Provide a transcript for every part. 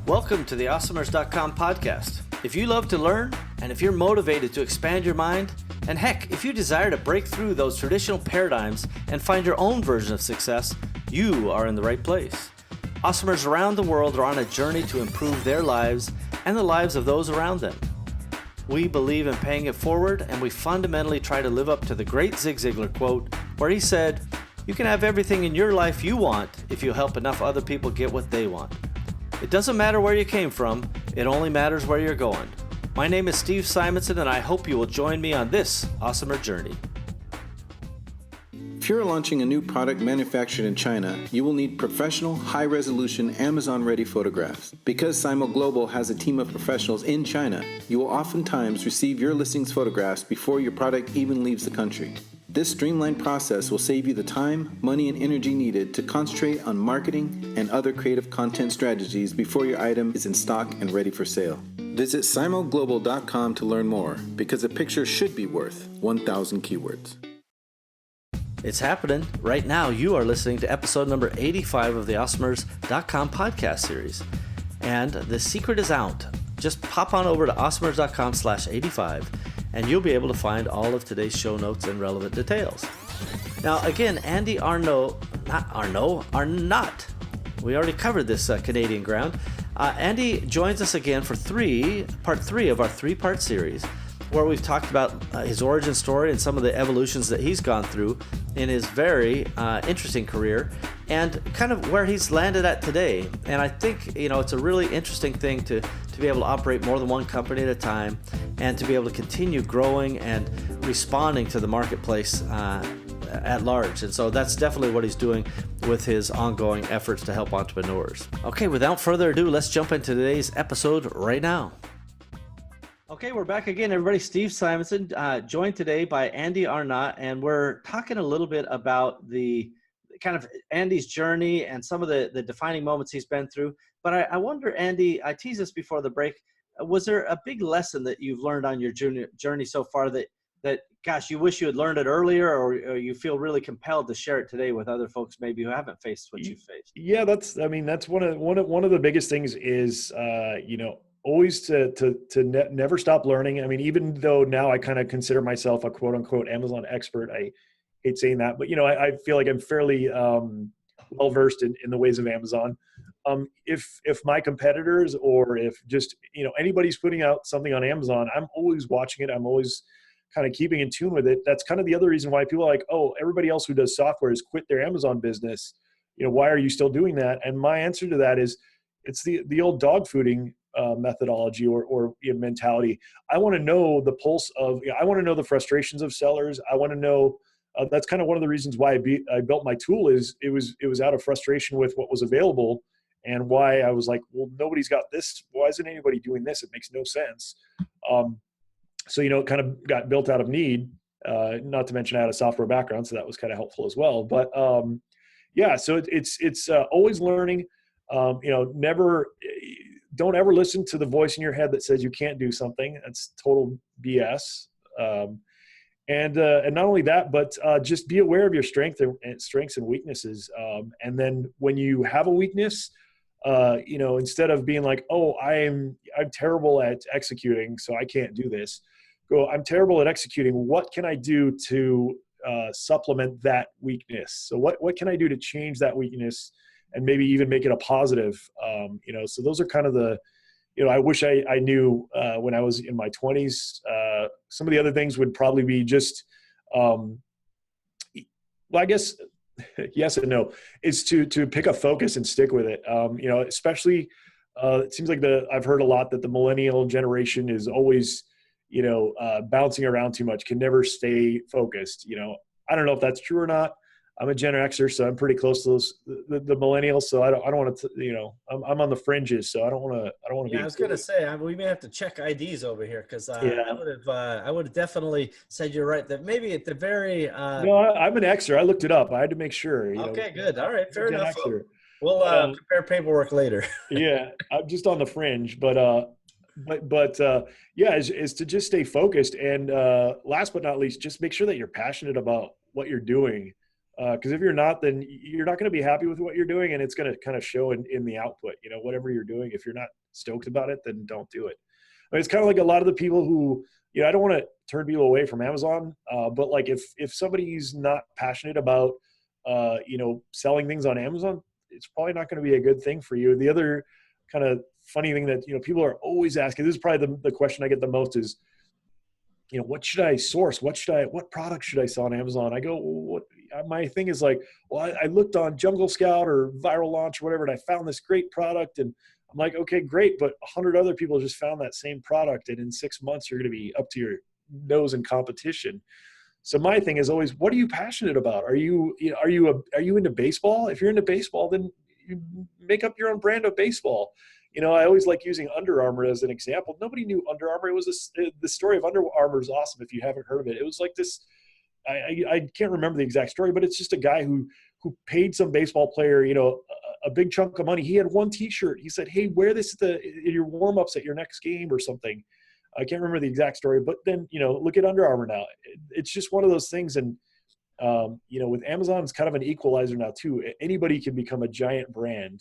Welcome to the Awesomers.com podcast. If you love to learn, and if you're motivated to expand your mind, and heck, if you desire to break through those traditional paradigms and find your own version of success, you are in the right place. Awesomers around the world are on a journey to improve their lives and the lives of those around them. We believe in paying it forward, and we fundamentally try to live up to the great Zig Ziglar quote, where he said, "You can have everything in your life you want if you help enough other people get what they want." It doesn't matter where you came from, it only matters where you're going. My name is Steve Simonson, and I hope you will join me on this awesomer journey. If you're launching a new product manufactured in China, you will need professional, high-resolution, Amazon-ready photographs. Because Simo Global has a team of professionals in China, you will oftentimes receive your listings photographs before your product even leaves the country. This streamlined process will save you the time, money, and energy needed to concentrate on marketing and other creative content strategies before your item is in stock and ready for sale. Visit simoglobal.com to learn more, because a picture should be worth 1,000 keywords. It's happening. Right now, you are listening to episode number 85 of the Awesomers.com podcast series. And the secret is out. Just pop on over to awesomers.com/85 and you'll be able to find all of today's show notes and relevant details. Now, again, Andy Arnott. We already covered this Canadian ground. Andy joins us again for part three of our three-part series, where we've talked about his origin story and some of the evolutions that he's gone through in his very interesting career, and kind of where he's landed at today. And I think, it's a really interesting thing to be able to operate more than one company at a time, and to be able to continue growing and responding to the marketplace at large. And so that's definitely what he's doing with his ongoing efforts to help entrepreneurs. Okay, without further ado, let's jump into today's episode right now. Okay, we're back again, everybody. Steve Simonson, joined today by Andy Arnott, and we're talking a little bit about the kind of Andy's journey and some of the defining moments he's been through. But I wonder, Andy, I teased this before the break, was there a big lesson that you've learned on your journey so far that gosh, you wish you had learned it earlier, or you feel really compelled to share it today with other folks maybe who haven't faced what you've faced? Yeah, that's one of the biggest things is, always to never stop learning. I mean, even though now I kind of consider myself a quote unquote Amazon expert, I hate saying that, but I feel like I'm fairly well-versed in the ways of Amazon. If my competitors, or if just, anybody's putting out something on Amazon, I'm always watching it. I'm always kind of keeping in tune with it. That's kind of the other reason why people are like, oh, everybody else who does software has quit their Amazon business. Why are you still doing that? And my answer to that is, it's the old dog fooding methodology or mentality. I want to know the pulse of, I want to know the frustrations of sellers. I want to know, that's kind of one of the reasons why I built my tool. Is it was out of frustration with what was available, and why I was like, well, nobody's got this. Why isn't anybody doing this? It makes no sense. So, it kind of got built out of need, not to mention I had a software background, so that was kind of helpful as well. But so it's always learning. Don't ever listen to the voice in your head that says you can't do something. That's total BS. And not only that, but just be aware of your strengths and weaknesses. And then when you have a weakness, instead of being like, oh, I'm terrible at executing, so I can't do this. Go, I'm terrible at executing. What can I do to supplement that weakness? So what can I do to change that weakness and maybe even make it a positive? So those are kind of the, I wish I knew when I was in my 20s. Some of the other things would probably be just, I guess, yes and no, is to pick a focus and stick with it. Especially, it seems like I've heard a lot that the millennial generation is always, bouncing around too much, can never stay focused. I don't know if that's true or not. I'm a Gen Xer, so I'm pretty close to the millennials. So I don't want to, I'm on the fringes, so I don't want to. Yeah, I was going to say, we may have to check IDs over here, because I would have definitely said you're right, that maybe at the very. No, I'm an Xer. I looked it up. I had to make sure. Okay, good. All right, fair enough. Xer. We'll prepare paperwork later. Yeah, I'm just on the fringe, but is to just stay focused, and last but not least, just make sure that you're passionate about what you're doing. Because if you're not, then you're not going to be happy with what you're doing, and it's going to kind of show in the output. Whatever you're doing, if you're not stoked about it, then don't do it. I mean, it's kind of like a lot of the people who, I don't want to turn people away from Amazon, but like if somebody's not passionate about, selling things on Amazon, it's probably not going to be a good thing for you. The other kind of funny thing that, people are always asking, this is probably the question I get the most is, what should I source? What product should I sell on Amazon? I go, my thing is like, well, I looked on Jungle Scout or Viral Launch or whatever, and I found this great product. And I'm like, okay, great. But 100 other people just found that same product. And in 6 months, you're going to be up to your nose in competition. So my thing is always, what are you passionate about? Are you into baseball? If you're into baseball, then you make up your own brand of baseball. I always like using Under Armour as an example. Nobody knew Under Armour. It was the story of Under Armour is awesome if you haven't heard of it. It was like this, I can't remember the exact story, but it's just a guy who paid some baseball player, a big chunk of money. He had one T-shirt. He said, hey, wear this in your warm-ups at your next game or something. I can't remember the exact story, but then, look at Under Armour now. It's just one of those things. And, with Amazon, it's kind of an equalizer now too. Anybody can become a giant brand.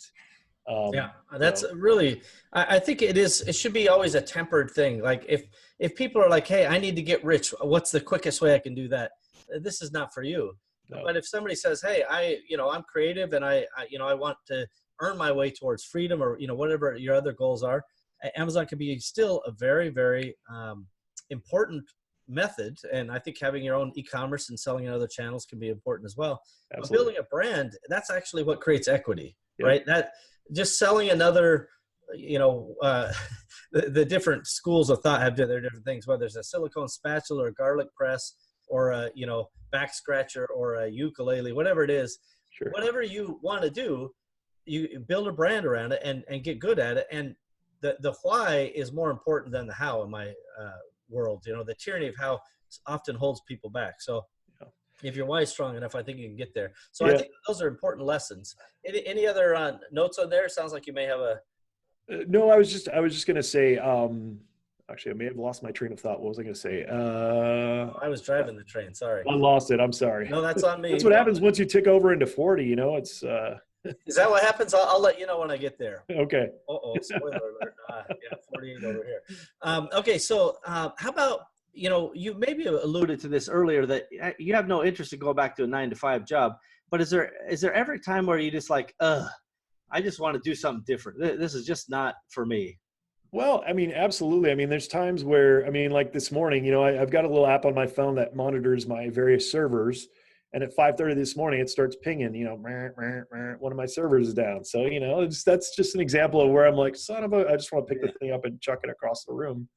Yeah, that's really, I think it should be always a tempered thing. Like if people are like, hey, I need to get rich, what's the quickest way I can do that? This is not for you. No. But if somebody says, hey, I'm creative and I want to earn my way towards freedom or, whatever your other goals are, Amazon can be still a very, very important method. And I think having your own e-commerce and selling in other channels can be important as well. But building a brand, that's actually what creates equity, right? That just selling another, the different schools of thought have their different things, whether it's a silicone spatula or garlic press or a, back scratcher or a ukulele, whatever it is, whatever you want to do, you build a brand around it and get good at it. And the why is more important than the how in my world. The tyranny of how often holds people back. So if your why is strong enough, I think you can get there. So I think those are important lessons. Any other notes on there? Sounds like you may have a. No, I was just going to say, actually, I may have lost my train of thought. What was I going to say? I was driving the train. Sorry. I lost it. I'm sorry. No, that's on me. That's what happens once you tick over into 40, it's. Is that what happens? I'll let you know when I get there. Okay. Spoiler alert. 48 over here. Okay. So how about, you maybe alluded to this earlier that you have no interest in going back to a 9-to-5 job, but is there ever a time where you just like, I just want to do something different. This is just not for me. Well, I mean, absolutely. I mean, there's times where, like this morning, I've got a little app on my phone that monitors my various servers. And at 5:30 this morning, it starts pinging, one of my servers is down. So, that's just an example of where I'm like, I just want to pick the thing up and chuck it across the room.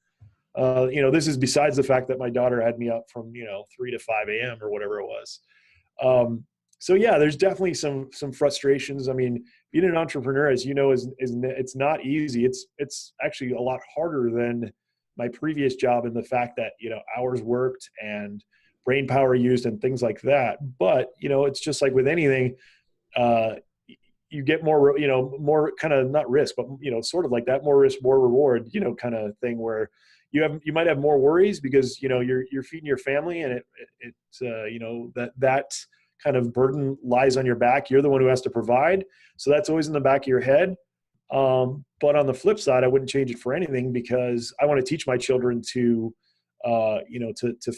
This is besides the fact that my daughter had me up from, 3 to 5 a.m. or whatever it was. So yeah, there's definitely some frustrations. I mean, being an entrepreneur, as you know, is it's not easy. It's actually a lot harder than my previous job in the fact that, hours worked and brain power used and things like that. But, it's just like with anything, you get more, more kind of not risk, but, sort of like that, more risk, more reward, kind of thing where you might have more worries because, you're feeding your family and it's that kind of burden lies on your back. You're the one who has to provide. So that's always in the back of your head. But on the flip side, I wouldn't change it for anything because I want to teach my children to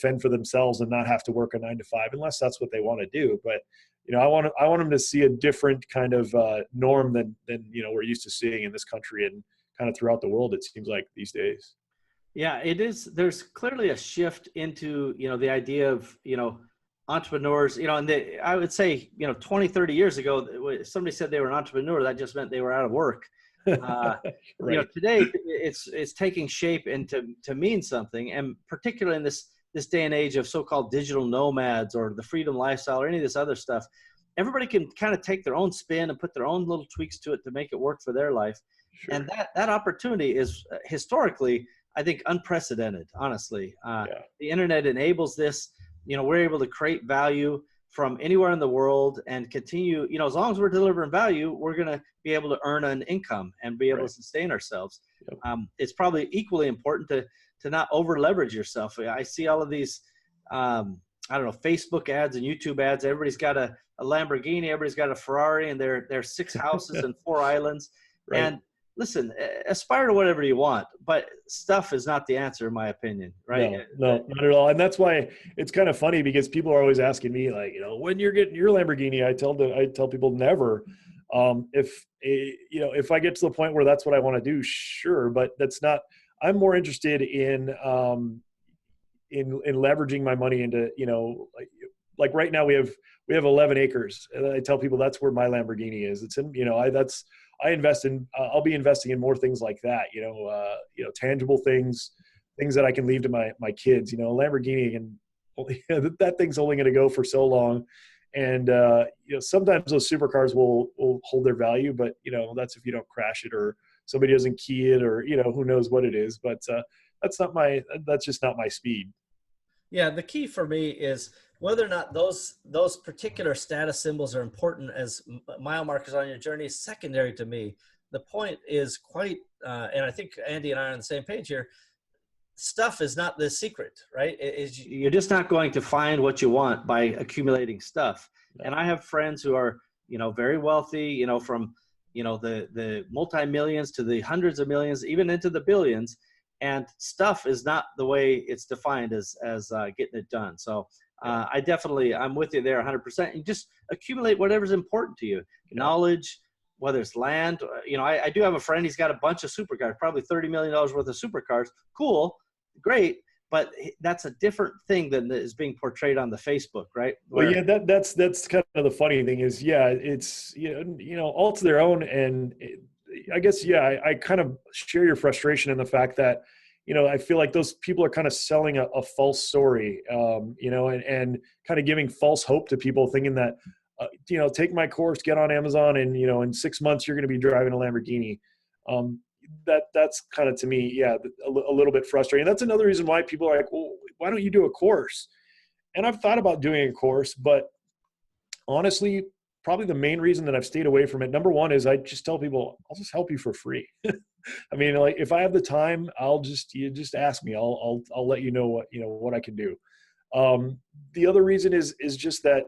fend for themselves and not have to work a 9-to-5 unless that's what they want to do. But, I want them to see a different kind of norm than we're used to seeing in this country and kind of throughout the world, it seems like these days. Yeah, it is. There's clearly a shift into, the idea of, entrepreneurs, and I would say, 20, 30 years ago, somebody said they were an entrepreneur, that just meant they were out of work. Right. Today it's taking shape and to mean something, and particularly in this day and age of so-called digital nomads or the freedom lifestyle or any of this other stuff, everybody can kind of take their own spin and put their own little tweaks to it to make it work for their life. Sure. And that opportunity is historically, I think, unprecedented, honestly. The internet enables this. We're able to create value from anywhere in the world and continue, as long as we're delivering value, we're going to be able to earn an income and be able to sustain ourselves. Yep. It's probably equally important to not over leverage yourself. I see all of these, I don't know, Facebook ads and YouTube ads. Everybody's got a Lamborghini, everybody's got a Ferrari, and they're 6 houses and 4 islands. Right. And listen, aspire to whatever you want, but stuff is not the answer, in my opinion, right? No, not at all. And that's why it's kind of funny, because people are always asking me, like, when you're getting your Lamborghini. I tell people never. If I get to the point where that's what I want to do, sure, but that's not. I'm more interested in leveraging my money into, like right now we have 11 acres. And I tell people that's where my Lamborghini is. It's in, I'll be investing in more things like that, tangible things that I can leave to my kids. A Lamborghini, and that thing's only going to go for so long. And, sometimes those supercars will hold their value, but, that's if you don't crash it or somebody doesn't key it, or, who knows what it is. But that's just not my speed. Yeah. The key for me is whether or not those particular status symbols are important as mile markers on your journey is secondary to me. The point is quite, and I think Andy and I are on the same page here, stuff is not the secret, right? You're just not going to find what you want by accumulating stuff. No. And I have friends who are, very wealthy, from, the multi-millions to the hundreds of millions, even into the billions. And stuff is not the way it's defined as getting it done. So I'm with you there 100%. You just accumulate whatever's important to you. Knowledge, whether it's land. I do have a friend, he's got a bunch of supercars, probably $30 million worth of supercars. Cool, great. But that's a different thing than is being portrayed on the Facebook, right? Well, yeah, that's kind of the funny thing is, it's, all to their own. And I guess, I kind of share your frustration in the fact that, I feel like those people are kind of selling a false story, and kind of giving false hope to people, thinking that, take my course, get on Amazon, and, in 6 months, you're going to be driving a Lamborghini. That's kind of, to me, a little bit frustrating. That's another reason why people are like, well, why don't you do a course? And I've thought about doing a course, but honestly, probably the main reason that I've stayed away from it, number one, is I just tell people, I'll just help you for free. I mean, like, if I have the time, you just ask me, I'll let you know what I can do. The other reason is just that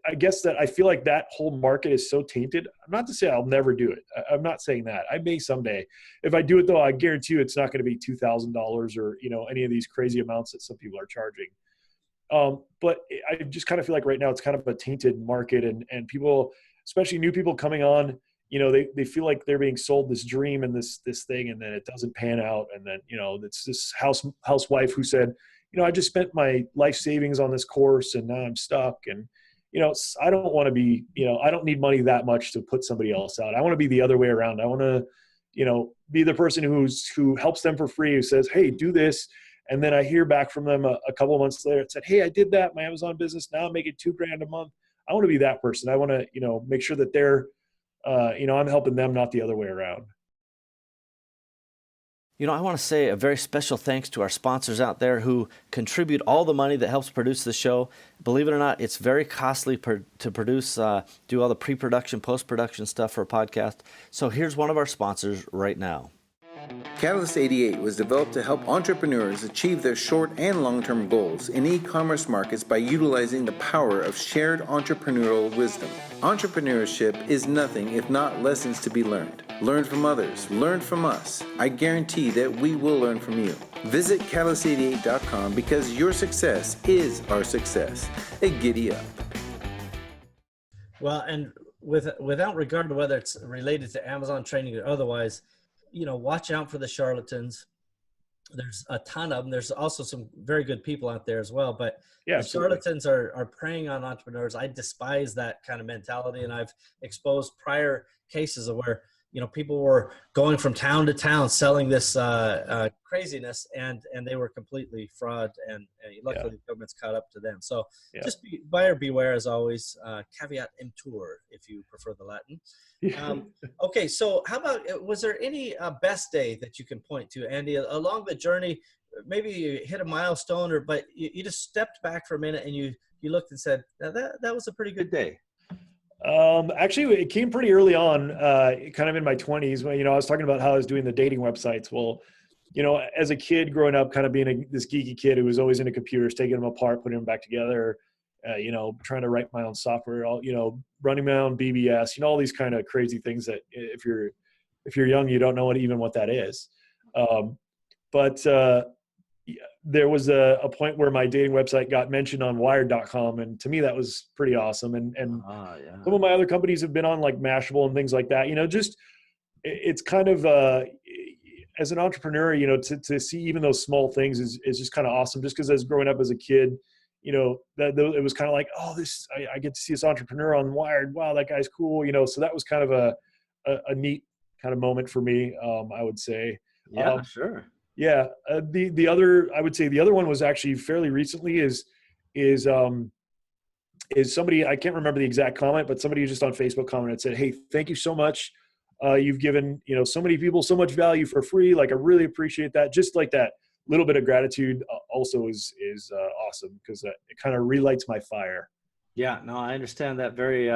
I guess that I feel like that whole market is so tainted. I'm not to say I'll never do it. I'm not saying that. I may someday. If I do it, though, I guarantee you it's not going to be $2,000 or, any of these crazy amounts that some people are charging. But I just kind of feel like right now it's kind of a tainted market, and people, especially new people coming on, they feel like they're being sold this dream and this thing, and then it doesn't pan out. And then, it's this housewife who said, I just spent my life savings on this course and now I'm stuck. And, I don't want to be, I don't need money that much to put somebody else out. I want to be the other way around. I want to, be the person who helps them for free, who says, hey, do this. And then I hear back from them a couple of months later. It said, hey, I did that, my Amazon business. Now I'm making $2,000 a month. I want to be that person. I want to, make sure that they're, I'm helping them, not the other way around. I want to say a very special thanks to our sponsors out there who contribute all the money that helps produce the show. Believe it or not, it's very costly to produce, do all the pre-production, post-production stuff for a podcast. So here's one of our sponsors right now. Catalyst 88 was developed to help entrepreneurs achieve their short and long-term goals in e-commerce markets by utilizing the power of shared entrepreneurial wisdom. Entrepreneurship is nothing if not lessons to be learned. Learn from others. Learn from us. I guarantee that we will learn from you. Visit catalyst88.com because your success is our success. Hey, giddy up. Well, and without regard to whether it's related to Amazon training or otherwise, watch out for the charlatans. There's a ton of them. There's also some very good people out there as well, but the charlatans are preying on entrepreneurs. I despise that kind of mentality, and I've exposed prior cases of where people were going from town to town selling this craziness, and they were completely fraud, and luckily the government's caught up to them. So just buyer beware as always. Caveat emptor if you prefer the Latin. Okay, so how about, was there any best day that you can point to, Andy, along the journey? Maybe you hit a milestone, but you just stepped back for a minute and you looked and said, that was a pretty good day. Actually, it came pretty early on, kind of in my 20s when, I was talking about how I was doing the dating websites. Well, as a kid growing up, kind of being this geeky kid who was always into computers, taking them apart, putting them back together, trying to write my own software, running my own BBS, all these kind of crazy things that if you're young, you don't know what that is. But there was a point where my dating website got mentioned on wired.com. And to me, that was pretty awesome. And some of my other companies have been on like Mashable and things like that, it's kind of, as an entrepreneur, to see even those small things is just kind of awesome. Just because as growing up as a kid, that it was kind of like, oh, I get to see this entrepreneur on Wired. Wow, that guy's cool. So that was kind of a neat kind of moment for me. I would say. Yeah, sure. Yeah. The other one was actually fairly recently is somebody, I can't remember the exact comment, but somebody just on Facebook commented, said, "Hey, thank you so much. You've given, so many people so much value for free. Like, I really appreciate that." Just like that little bit of gratitude also is awesome, because it kind of relights my fire. Yeah, no, I understand that very,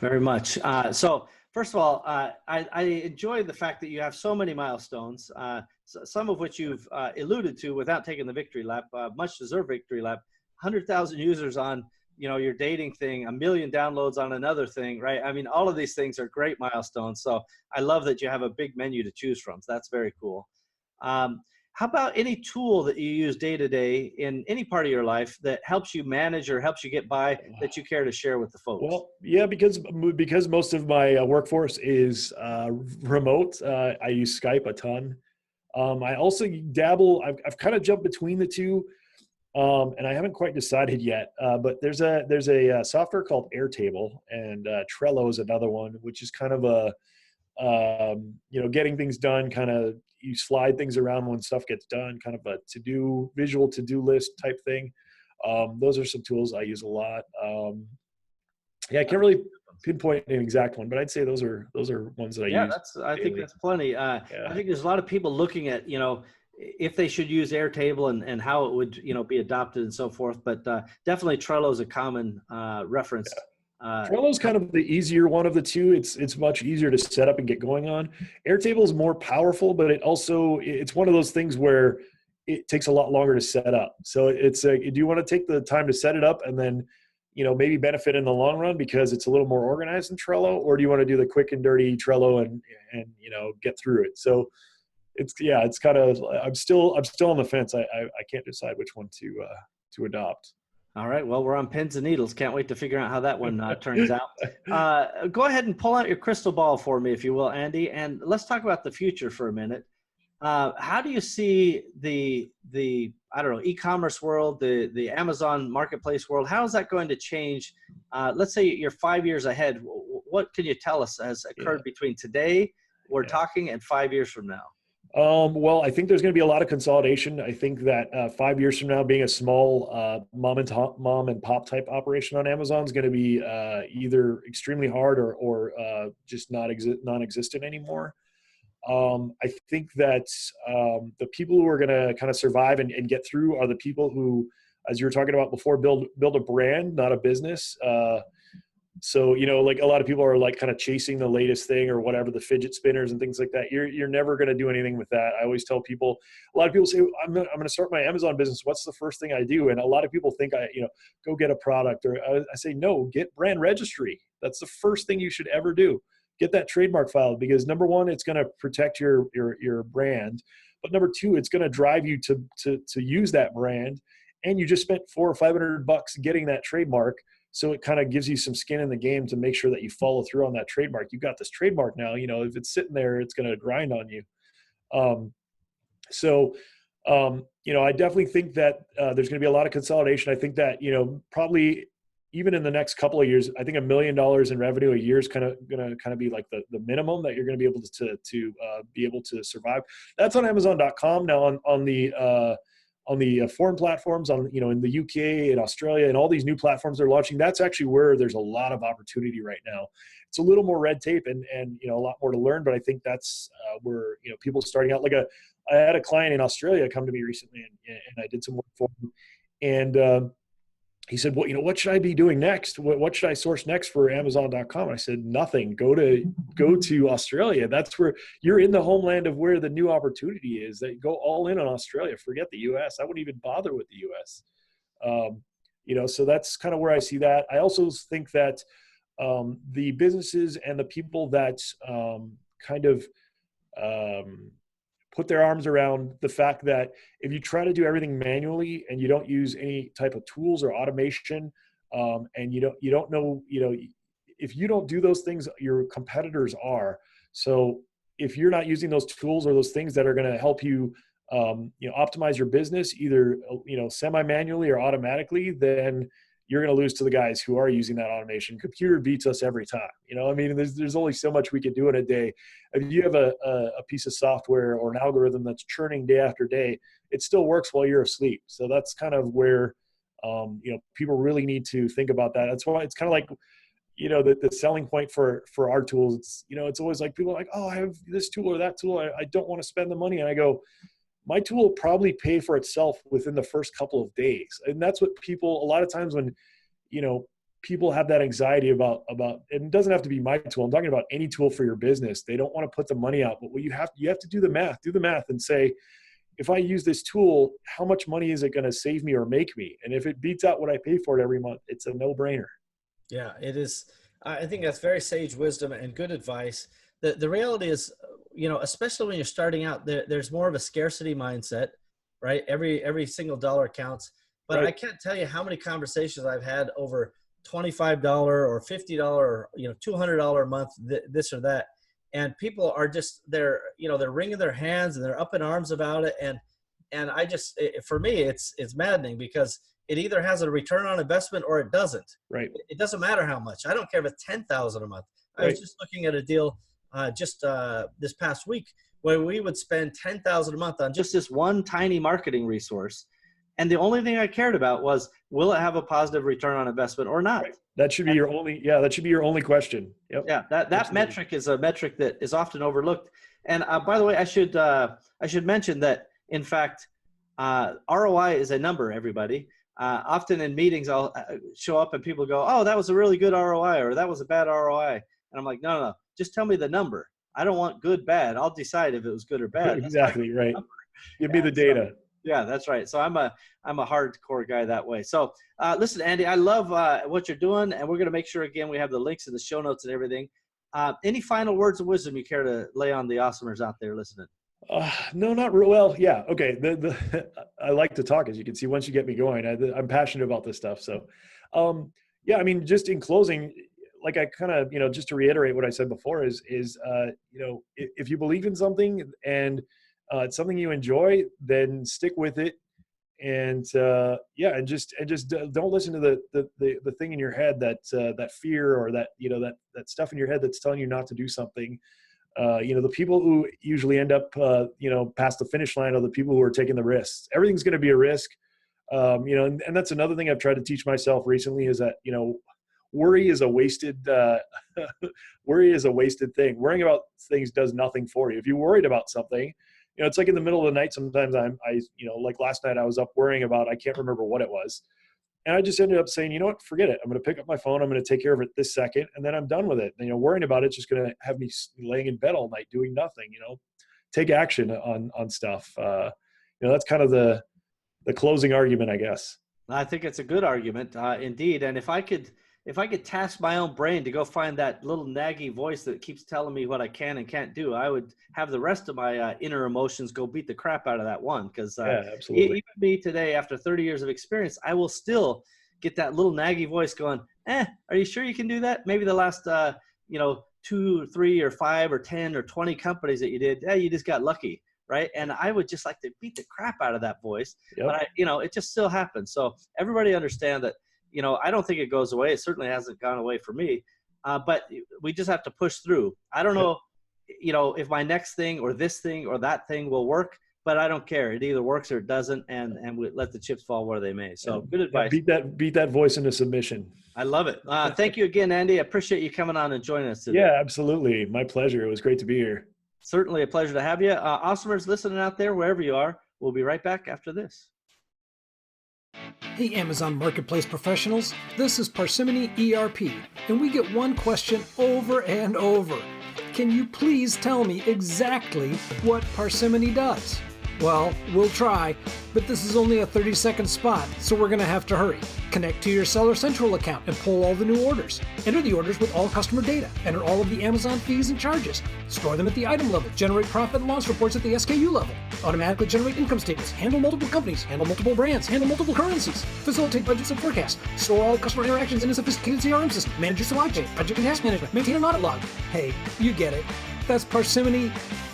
very much. So first of all, I enjoy the fact that you have so many milestones, some of which you've alluded to without taking the victory lap, much deserved victory lap. 100,000 users on, your dating thing, 1 million downloads on another thing, right? I mean, all of these things are great milestones. So I love that you have a big menu to choose from. So that's very cool. How about any tool that you use day to day in any part of your life that helps you manage or helps you get by that you care to share with the folks? Well, yeah, because most of my workforce is remote. I use Skype a ton. I also dabble. I've kind of jumped between the two, and I haven't quite decided yet. But there's a software called Airtable, and Trello is another one, which is kind of getting things done. Kind of you slide things around when stuff gets done. Kind of a visual to-do list type thing. Those are some tools I use a lot. I can't really pinpoint an exact one, but I'd say those are ones that I use. I think that's plenty. I think there's a lot of people looking at, if they should use Airtable and how it would, be adopted and so forth. But definitely Trello is a common reference. Trello's kind of the easier one of the two. It's much easier to set up and get going on. Airtable is more powerful, but it's one of those things where it takes a lot longer to set up. So do you want to take the time to set it up and then, maybe benefit in the long run because it's a little more organized than Trello, or do you want to do the quick and dirty Trello and get through it? So it's kind of, I'm still on the fence. I can't decide which one to adopt. All right. Well, we're on pins and needles. Can't wait to figure out how that one turns out. Go ahead and pull out your crystal ball for me, if you will, Andy, and let's talk about the future for a minute. How do you see the e-commerce world, the Amazon marketplace world? How is that going to change? Let's say you're 5 years ahead. What can you tell us has occurred between today we're talking and 5 years from now? Well, I think there's going to be a lot of consolidation. I think that 5 years from now, being a small mom and pop type operation on Amazon is going to be either extremely hard or just non-existent anymore. I think that the people who are going to kind of survive and get through are the people who, as you were talking about before, build a brand, not a business. So, like a lot of people are like kind of chasing the latest thing or whatever, the fidget spinners and things like that. You're never going to do anything with that. I always tell people, a lot of people say, I'm going to start my Amazon business. What's the first thing I do? And a lot of people think go get a product, or I say, no, get brand registry. That's the first thing you should ever do. Get that trademark filed, because number one, it's going to protect your brand. But number two, it's going to drive you to use that brand. And you just spent $400 or $500 getting that trademark. So it kind of gives you some skin in the game to make sure that you follow through on that trademark. You got this trademark now, if it's sitting there, it's going to grind on you. I definitely think that there's going to be a lot of consolidation. I think that, probably even in the next couple of years, I think $1 million in revenue a year is going to be like the minimum that you're going to be able to be able to survive. That's on Amazon.com. Now on the foreign platforms, in the UK and Australia and all these new platforms they're launching, that's actually where there's a lot of opportunity right now. It's a little more red tape and a lot more to learn, but I think that's where people starting out. I had a client in Australia come to me recently, and I did some work for him, and he said, well, what should I be doing next? What should I source next for Amazon.com? I said, nothing. Go to Australia. That's where you're in the homeland of where the new opportunity is. That go all in on Australia. Forget the US. I wouldn't even bother with the US. So that's kind of where I see that. I also think that the businesses and the people that put their arms around the fact that if you try to do everything manually and you don't use any type of tools or automation, and you don't know, if you don't do those things, your competitors are. So if you're not using those tools or those things that are going to help you, optimize your business, either, semi-manually or automatically, then you're going to lose to the guys who are using that automation. Computer beats us every time. There's only so much we can do in a day. If you have a piece of software or an algorithm that's churning day after day, it still works while you're asleep. So that's kind of where, people really need to think about that. That's why it's kind of like, the selling point for our tools. It's always like people are like, oh, I have this tool or that tool. I don't want to spend the money. And I go, my tool will probably pay for itself within the first couple of days. And that's what people, a lot of times when, people have that anxiety about, and it doesn't have to be my tool. I'm talking about any tool for your business. They don't want to put the money out, but you have to do the math and say, if I use this tool, how much money is it going to save me or make me? And if it beats out what I pay for it every month, it's a no-brainer. Yeah, it is. I think that's very sage wisdom and good advice. The reality is, especially when you're starting out, there's more of a scarcity mindset, right? Every single dollar counts. But right. I can't tell you how many conversations I've had over $25 or $50 or $200 a month, this or that, and people are just they're wringing their hands and they're up in arms about it, and I just for me it's maddening, because it either has a return on investment or it doesn't. Right. It doesn't matter how much. I don't care if it's $10,000 a month. Right. I was just looking at a deal this past week where we would spend $10,000 a month on just this one tiny marketing resource. And the only thing I cared about was, will it have a positive return on investment or not? Right. That should be your only question. Yep. Yeah. That metric is a metric that is often overlooked. And by the way, I should mention that, in fact, ROI is a number, everybody. Often in meetings, I'll show up and people go, oh, that was a really good ROI, or that was a bad ROI. And I'm like, no, just tell me the number. I don't want good, bad. I'll decide if it was good or bad. Exactly, right. Give me the data. Yeah, that's right. So I'm a hardcore guy that way. So listen, Andy, I love what you're doing, and we're going to make sure, again, we have the links in the show notes and everything. Any final words of wisdom you care to lay on the awesomers out there listening? No, not real well. Yeah. Okay. I like to talk, as you can see, once you get me going. I'm passionate about this stuff. So, yeah, I mean, just in closing, like I kind of, just to reiterate what I said before is if you believe in something and it's something you enjoy, then stick with it. And and just don't listen to the thing in your head that fear or that that stuff in your head that's telling you not to do something. The people who usually end up, past the finish line are the people who are taking the risks. Everything's going to be a risk. And that's another thing I've tried to teach myself recently is that, worry is a wasted thing. Worrying about things does nothing for you. If you're worried about something, it's like in the middle of the night. Sometimes like last night I was up worrying about, I can't remember what it was. And I just ended up saying, you know what, forget it. I'm going to pick up my phone. I'm going to take care of it this second. And then I'm done with it. And, worrying about it's just going to have me laying in bed all night doing nothing, take action on stuff. That's kind of the closing argument, I guess. I think it's a good argument, indeed. And if I could task my own brain to go find that little naggy voice that keeps telling me what I can and can't do, I would have the rest of my inner emotions go beat the crap out of that one. Because even me today, after 30 years of experience, I will still get that little naggy voice going, are you sure you can do that? Maybe the last, 2, 3, or 5, or 10, or 20 companies that you did, you just got lucky. Right. And I would just like to beat the crap out of that voice. Yep. But it just still happens. So everybody understand that, I don't think it goes away. It certainly hasn't gone away for me. But we just have to push through. I don't know, if my next thing or this thing or that thing will work, but I don't care. It either works or it doesn't. And we let the chips fall where they may. So good advice. Beat that voice into submission. I love it. Thank you again, Andy. I appreciate you coming on and joining us today. Yeah, absolutely. My pleasure. It was great to be here. Certainly a pleasure to have you. Awesomers listening out there, wherever you are, we'll be right back after this. Hey Amazon Marketplace professionals, this is Parsimony ERP, and we get one question over and over. Can you please tell me exactly what Parsimony does? Well, we'll try, but this is only a 30-second spot, so we're going to have to hurry. Connect to your Seller Central account and pull all the new orders. Enter the orders with all customer data. Enter all of the Amazon fees and charges. Store them at the item level. Generate profit and loss reports at the SKU level. Automatically generate income statements. Handle multiple companies. Handle multiple brands. Handle multiple currencies. Facilitate budgets and forecasts. Store all customer interactions in a sophisticated CRM system. Manage your supply chain. Project and task management. Maintain an audit log. Hey, you get it. That's Parsimony,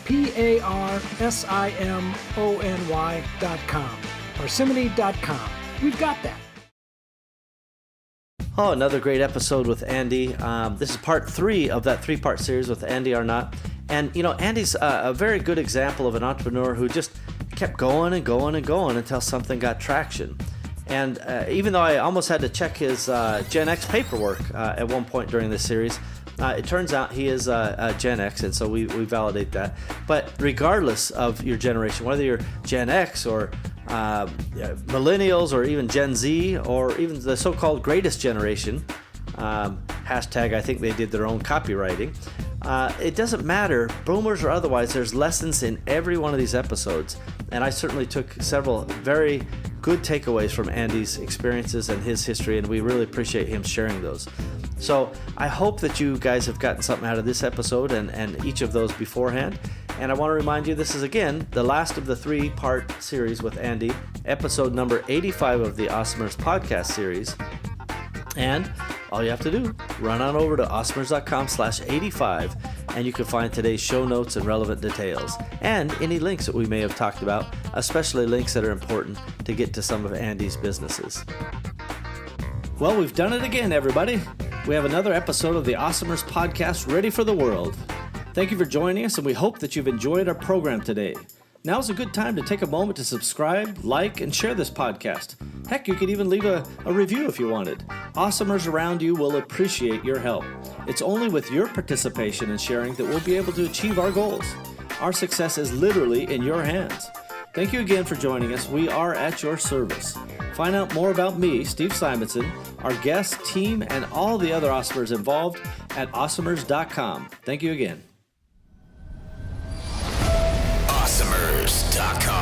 PARSIMONY.com. Parsimony.com. We've got that. Oh, another great episode with Andy. This is part 3 of that 3-part series with Andy Arnott. And, you know, Andy's a very good example of an entrepreneur who just kept going and going and going until something got traction. And even though I almost had to check his Gen X paperwork at one point during this series, it turns out he is Gen X, and so we validate that. But regardless of your generation, whether you're Gen X or millennials or even Gen Z or even the so-called greatest generation, hashtag I think they did their own copywriting, it doesn't matter, boomers or otherwise, there's lessons in every one of these episodes. And I certainly took several very good takeaways from Andy's experiences and his history, and we really appreciate him sharing those. So I hope that you guys have gotten something out of this episode and each of those beforehand. And I want to remind you, this is again the last of the 3-part series with Andy, episode number 85 of the Awesomers podcast series. And all you have to do, run on over to awesomers.com/85, and you can find today's show notes and relevant details, and any links that we may have talked about, especially links that are important to get to some of Andy's businesses. Well, we've done it again, everybody. We have another episode of the Awesomers podcast ready for the world. Thank you for joining us, and we hope that you've enjoyed our program today. Now's a good time to take a moment to subscribe, like, and share this podcast. Heck, you could even leave a review if you wanted. Awesomers around you will appreciate your help. It's only with your participation and sharing that we'll be able to achieve our goals. Our success is literally in your hands. Thank you again for joining us. We are at your service. Find out more about me, Steve Simonson, our guest, team, and all the other Awesomers involved at awesomers.com. Thank you again. Awesomers.com